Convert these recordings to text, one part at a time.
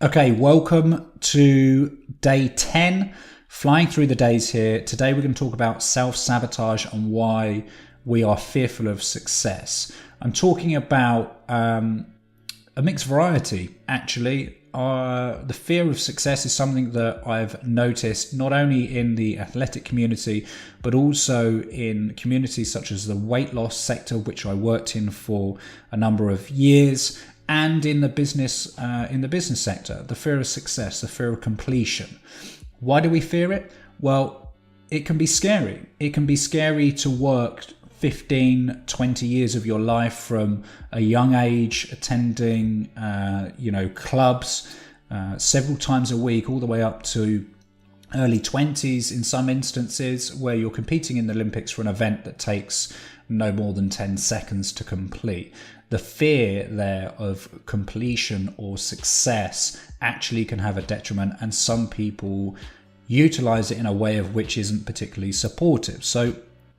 Okay, welcome to day 10, flying through the days here. Today we're going to talk about self-sabotage and why we are fearful of success. I'm talking about a mixed variety, actually. The fear of success is something that I've noticed not only in the athletic community, but also in communities such as the weight loss sector, which I worked in for a number of years, and in the business sector. The fear of success, the fear of completion. Why do we fear it? Well, it can be scary. It can be scary to work 15, 20 years of your life from a young age, attending clubs several times a week, all the way up to early 20s in some instances, where you're competing in the Olympics for an event that takes no more than 10 seconds to complete. The fear there of completion or success actually can have a detriment, and some people utilize it in a way of which isn't particularly supportive. So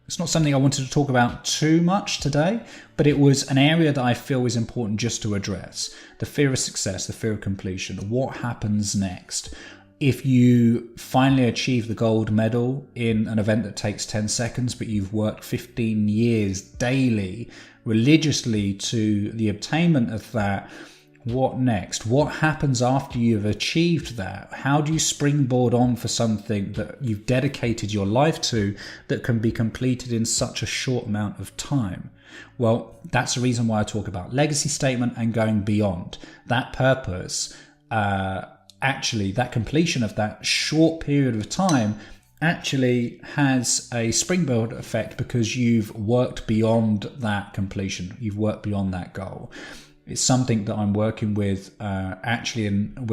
it's not something I wanted to talk about too much today, but it was an area that I feel is important just to address. The fear of success, the fear of completion. What happens next? If you finally achieve the gold medal in an event that takes 10 seconds, but you've worked 15 years daily, religiously to the obtainment of that, what next? What happens after you've achieved that? How do you springboard on for something that you've dedicated your life to that can be completed in such a short amount of time? Well, that's the reason why I talk about legacy statement and going beyond. That purpose, actually, that completion of that short period of time actually has a springboard effect because you've worked beyond that completion. You've worked beyond that goal. It's something that I'm working with with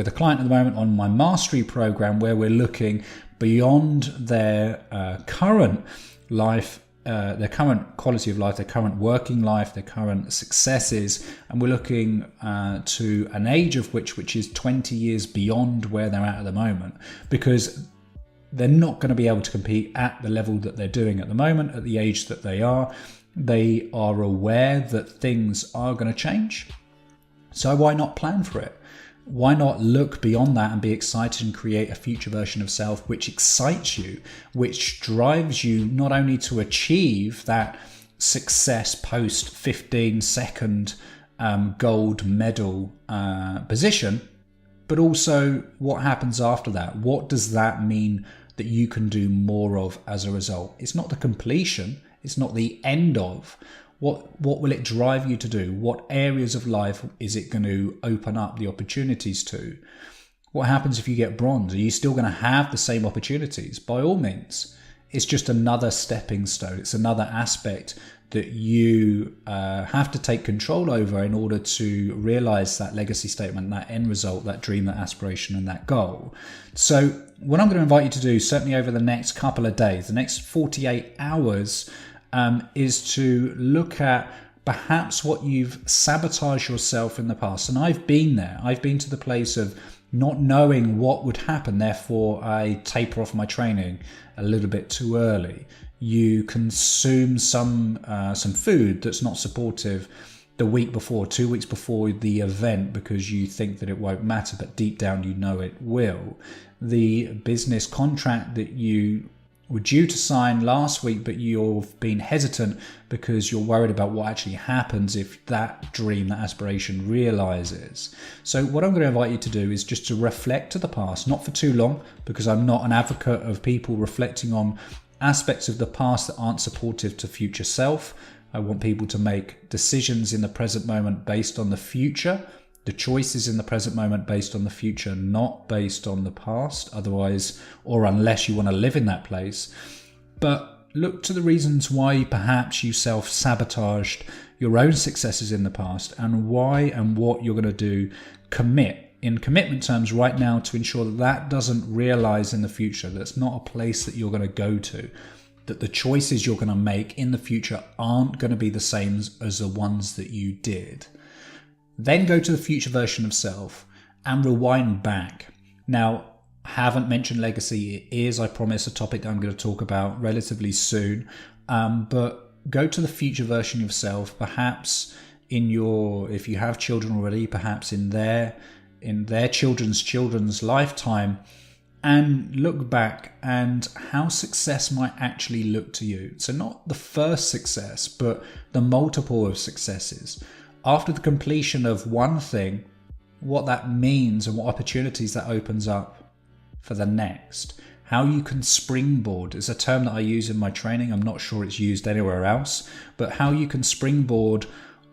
a client at the moment on my mastery program, where we're looking beyond their current life, their current quality of life, their current working life, their current successes, and we're looking to an age of which is 20 years beyond where they're at the moment, because they're not going to be able to compete at the level that they're doing at the moment, at the age that they are. They are aware that things are going to change. So why not plan for it? Why not look beyond that and be excited and create a future version of self which excites you, which drives you not only to achieve that success post 15-second gold medal position, but also what happens after that? What does that mean that you can do more of as a result? It's not the completion. It's not the end of. What will it drive you to do? What areas of life is it going to open up the opportunities to? What happens if you get bronze? Are you still going to have the same opportunities? By all means. It's just another stepping stone. It's another aspect that you have to take control over in order to realize that legacy statement, that end result, that dream, that aspiration, and that goal. So what I'm going to invite you to do, certainly over the next couple of days, the next 48 hours, is to look at perhaps what you've sabotaged yourself in the past. And I've been there. I've been to the place of not knowing what would happen. Therefore, I taper off my training a little bit too early. You consume some food that's not supportive the week before, 2 weeks before the event, because you think that it won't matter, but deep down you know it will. The business contract that you were due to sign last week, but you've been hesitant because you're worried about what actually happens if that dream, that aspiration realizes. So what I'm going to invite you to do is just to reflect to the past, not for too long, because I'm not an advocate of people reflecting on aspects of the past that aren't supportive to future self. I want people to make decisions in the present moment based on the future, the choices in the present moment based on the future, not based on the past. Otherwise, or unless you want to live in that place. But look to the reasons why perhaps you self-sabotaged your own successes in the past, and why and what you're going to do. Commit in commitment terms right now to ensure that that doesn't realize in the future. That's not a place that you're going to go to. That the choices you're going to make in the future aren't going to be the same as the ones that you did. Then go to the future version of self and rewind back. Now, I haven't mentioned legacy. It is, I promise, a topic that I'm going to talk about relatively soon. But go to the future version of self, perhaps if you have children already, perhaps in their in their children's lifetime and look back and how success might actually look to you. So not the first success, but the multiple of successes. After the completion of one thing, what that means and what opportunities that opens up for the next. How you can springboard is a term that I use in my training. I'm not sure it's used anywhere else, but how you can springboard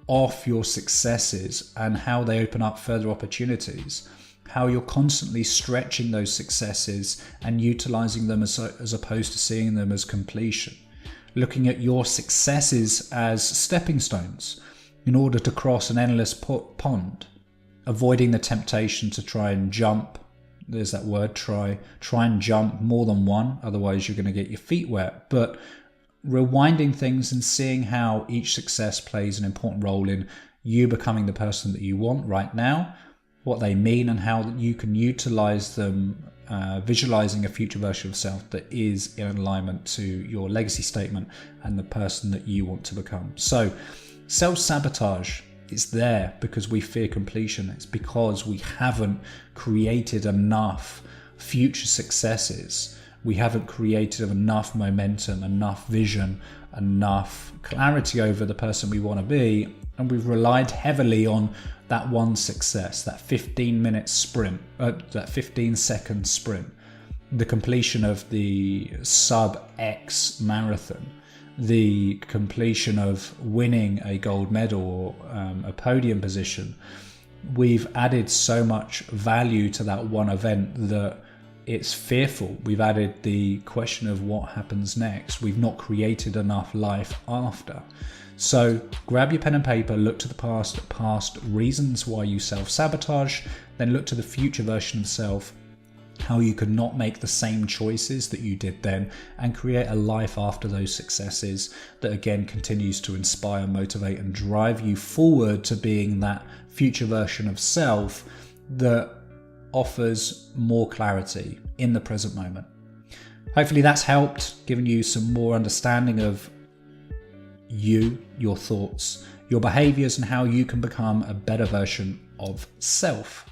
off your successes and how they open up further opportunities. How you're constantly stretching those successes and utilizing them as opposed to seeing them as completion. Looking at your successes as stepping stones in order to cross an endless pond. Avoiding the temptation to try and jump. There's that word, try and jump more than one, otherwise you're going to get your feet wet. But rewinding things and seeing how each success plays an important role in you becoming the person that you want right now, what they mean and how you can utilize them, visualizing a future version of self that is in alignment to your legacy statement and the person that you want to become. So self-sabotage, it's there because we fear completion. It's because we haven't created enough future successes. We haven't created enough momentum, enough vision, enough clarity over the person we want to be. And we've relied heavily on that one success, that 15-minute sprint, that 15-second sprint, the completion of the sub-X marathon, the completion of winning a gold medal or a podium position. We've added so much value to that one event that it's fearful. We've added the question of what happens next. We've not created enough life after. So grab your pen and paper, look to the past reasons why you self-sabotage, then look to the future version of self, how you could not make the same choices that you did then, and create a life after those successes that again continues to inspire, motivate, and drive you forward to being that future version of self that offers more clarity in the present moment. Hopefully that's helped, given you some more understanding of you, your thoughts, your behaviors, and how you can become a better version of self.